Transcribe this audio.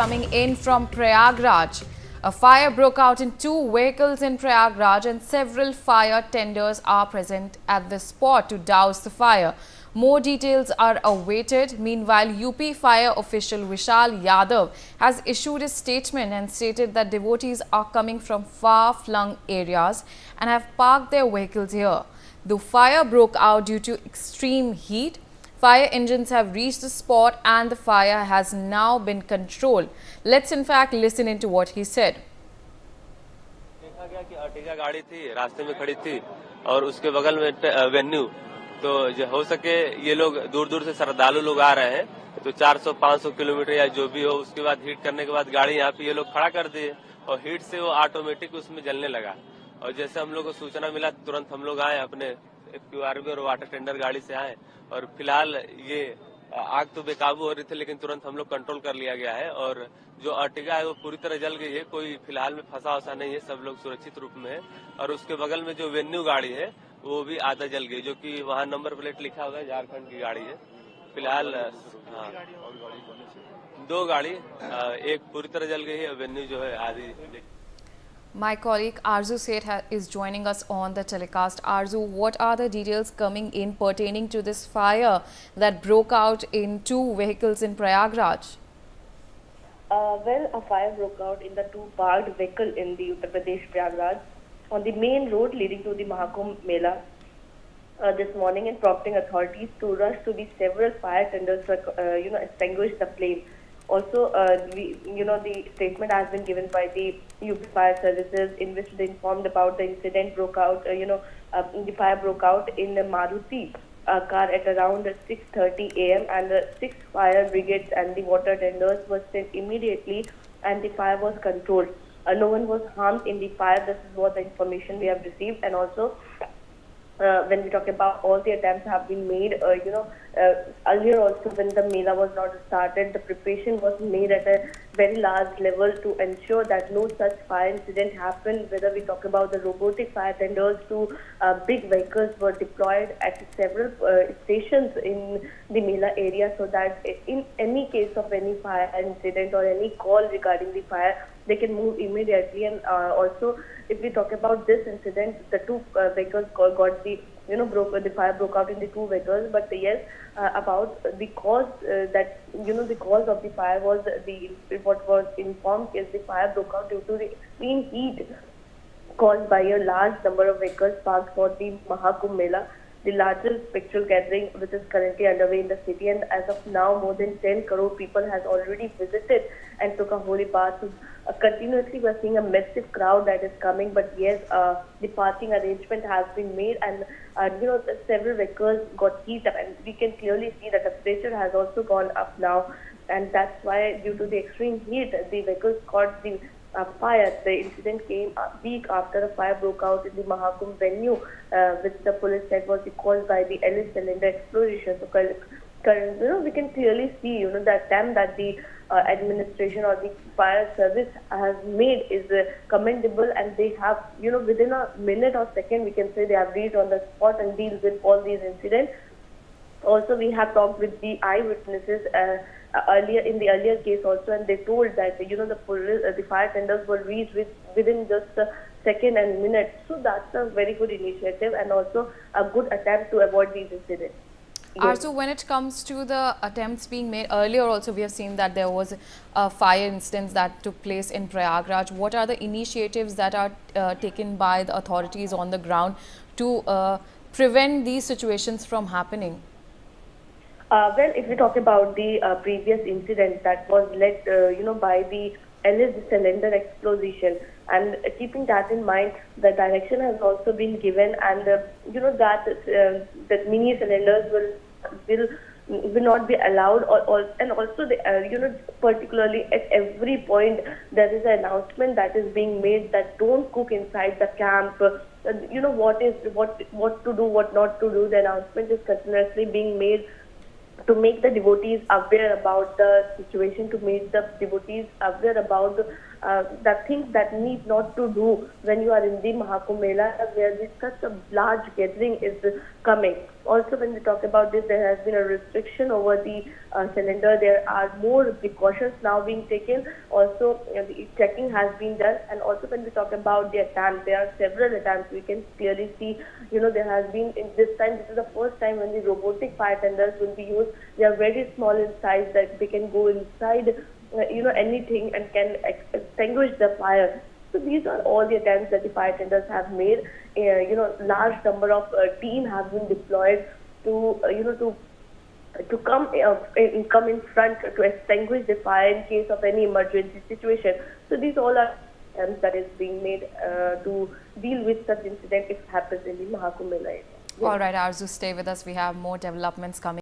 Coming in from Prayagraj, a fire broke out in two vehicles in Prayagraj and several fire tenders are present at the spot to douse the fire. More details are awaited. Meanwhile, UP fire official Vishal Yadav has issued a statement and stated that devotees are coming from far-flung areas and have parked their vehicles here. The fire broke out due to extreme heat. Fire engines have reached the spot and the fire has now been controlled. Let's in fact listen into what he said. देखा गया कि Ertiga गाड़ी थी, रास्ते में खड़ी थी और उसके बगल में वेन्यू। तो जो हो सके ये लोग दूर दूर से श्रद्धालु लोग आ रहे हैं, तो 400-500 किलोमीटर या जो भी हो, उसके बाद हीट करने के बाद गाड़ी यहाँ पे ये लोग खड़ा कर दिए और हीट से वो ऑटोमेटिक उसमें जलने लगा। और जैसे हम लोग को सूचना मिला, तुरंत हम लोग आए, अपने क्यूआरबी और वाटर टेंडर गाड़ी से आए और फिलहाल ये आग तो बेकाबू हो रही थी, लेकिन तुरंत हम लोग कंट्रोल कर लिया गया है और जो अर्टिगा है वो पूरी तरह जल गई है। कोई फिलहाल में फंसा वसा नहीं है, सब लोग सुरक्षित रूप में है। और उसके बगल में जो वेन्यू गाड़ी है वो भी आधा जल गई, जो कि वहाँ नंबर प्लेट लिखा हुआ है, झारखंड की गाड़ी है। फिलहाल दो गाड़ी, एक पूरी तरह जल गई है, वेन्यू जो है आधी। My colleague Arzu Seth is joining us on the telecast. Arzu, what are the details coming in pertaining to this fire that broke out in two vehicles in Prayagraj? Well, a fire broke out in the two parked vehicle in the Uttar Pradesh Prayagraj on the main road leading to the Mahakumbh Mela this morning, and prompting authorities to rush to the several fire tenders to extinguish the flame. Also, the statement has been given by the UP Fire Services, in which they informed about the incident broke out. The fire broke out in the Maruti car at around 6:30 a.m. and the 6 fire brigades and the water tenders were sent immediately, and the fire was controlled. No one was harmed in the fire. This is what the information we have received, and also. When we talk about all the attempts have been made, earlier also when the Mela was not started, the preparation was made at a very large level to ensure that no such fire incident happened. Whether we talk about the robotic fire tenders to big vehicles were deployed at several stations in the Mela area, so that in any case of any fire incident or any call regarding the fire, they can move immediately. And also, if we talk about this incident, the two vehicles got the fire broke out in the two vehicles. But yes, about the cause the cause of the fire was what was informed is the fire broke out due to the extreme heat caused by a large number of vehicles parked for the Mahakumbh Mela, the largest spiritual gathering which is currently underway in the city. And as of now, more than 10 crore people has already visited and took a holy bath. Continuously, we are seeing a massive crowd that is coming. But yes, the parking arrangement has been made, and several vehicles got heat up, and we can clearly see that the pressure has also gone up now, and that's why, due to the extreme heat, the vehicles caught the fire. The incident came a week after a fire broke out in the Mahakumbh venue, which the police said was caused by the LS cylinder explosion. So, we can clearly see, the attempt that the administration or the fire service has made is commendable, and they have, within a minute or second, we can say they have reached on the spot and deal with all these incidents. Also, we have talked with the eyewitnesses in the earlier case also, and they told that the fire tenders were reached within just a second and minute. So that's a very good initiative and also a good attempt to avoid these incidents. Yes. Arzu, when it comes to the attempts being made earlier, also we have seen that there was a fire instance that took place in Prayagraj. What are the initiatives that are taken by the authorities on the ground to prevent these situations from happening? Well, if we talk about the previous incident that was led, by the LS cylinder explosion, and keeping that in mind, the direction has also been given, and that mini cylinders will not be allowed, and also particularly at every point there is an announcement that is being made that don't cook inside the camp. What to do, what not to do. The announcement is continuously being made to make the devotees aware about the situation, to make the devotees aware about the things that need not to do when you are in the Mahakumbh Mela, where such a large gathering is coming. Also, when we talk about this, there has been a restriction over the cylinder. There are more precautions now being taken. Also, the checking has been done. And also, when we talk about the attempts, there are several attempts. We can clearly see, there has been, in this time, this is the first time when the robotic fire tenders will be used. They are very small in size, that they can go inside, anything and can extinguish the fire. So these are all the attempts that the fire tenders have made. Large number of team have been deployed to come in front to extinguish the fire in case of any emergency situation. So these all are attempts that is being made to deal with such incident if it happens in the Mahakumbh Mela area. All right, Arzu, stay with us. We have more developments coming.